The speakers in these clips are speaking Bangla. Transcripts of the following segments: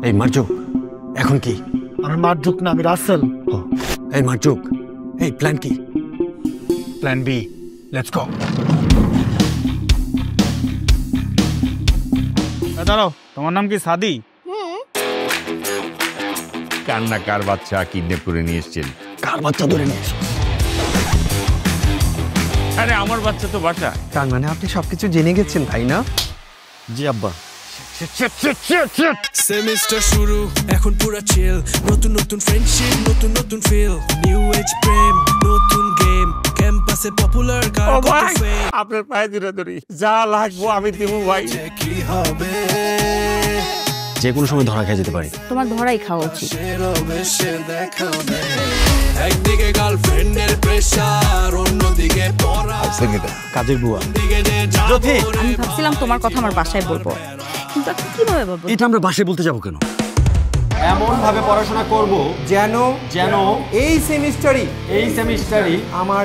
এই মার্জুক, এখন কি? আমি মার্জুক না, আমি রাসেল। এই মার্জুক, এই প্ল্যান কি? Plan B, let's go. দাঁড়াও, তোমার নাম কি সাদি? কান্না কার বাচ্চা কিডন্যাপ করে নিয়ে এসছেন? কার বাচ্চা ধরে নিয়েছো? আরে আমার বাচ্চা তো বাচ্চা। তার মানে আপনি সবকিছু জেনে গেছেন, তাই না? জি আব্বা। সেমিস্টার শুরু, এখন পুরা চিল। নতুন নতুন ফ্রেন্ডশিপ, নতুন নতুন ফিল, নিউ এজ প্রেম, নতুন গেম, ক্যাম্পাসে পপুলার কার কত ফেম। আপনার পায়ে ধরে ধরি, যা লাগবো আমি দেবো ভাই। কি হবে যে কোনো সময় ধরা খেয়ে যেতে পারি। তোমার ধরাই খাওয়া উচিত। একদিকে গার্লফ্রেন্ডের প্রেসার, অন্যদিকে পড়া, কাজের বুয়া। আমি ভাবছিলাম তোমার কথা আমার বাসায় বলবো, কিন্তু এখন কিভাবে বলবো? এটা আমরা বাসায় বলতে যাবো কেন? এমন ভাবে পড়াশোনা করব যেন এই সেমিস্টারই আমার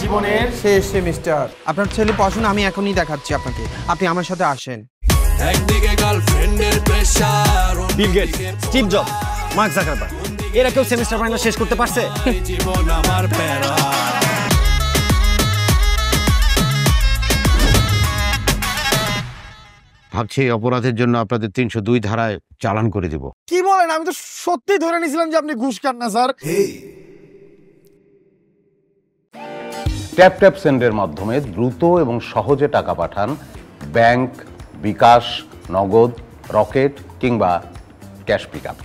জীবনের শেষ সেমিস্টার। আপনার ছেলে পড়াশোনা আমি এখনই দেখাচ্ছি আপনাকে, আপনি আমার সাথে আসেন। একদিকে গার্লফ্রেন্ডের pressure, Bill Gates, Steve Jobs, Mark Zuckerberg, এরা কেউ সেমিস্টার ফাইনাল শেষ করতে পারছে? জীবন আমার প্যারা। ভাবছি এই অপরাধের জন্য আপনাদের 302 ধারায় চালান করে দিব। কি বলেন? আমি তো সত্যি ধরে নিয়েছিলাম যে আপনি ঘুষ খান না স্যার। ট্যাপ ট্যাপ সেন্ডের মাধ্যমে দ্রুত এবং সহজে টাকা পাঠান ব্যাংক, বিকাশ, নগদ, রকেট কিংবা ক্যাশ পিকআপ।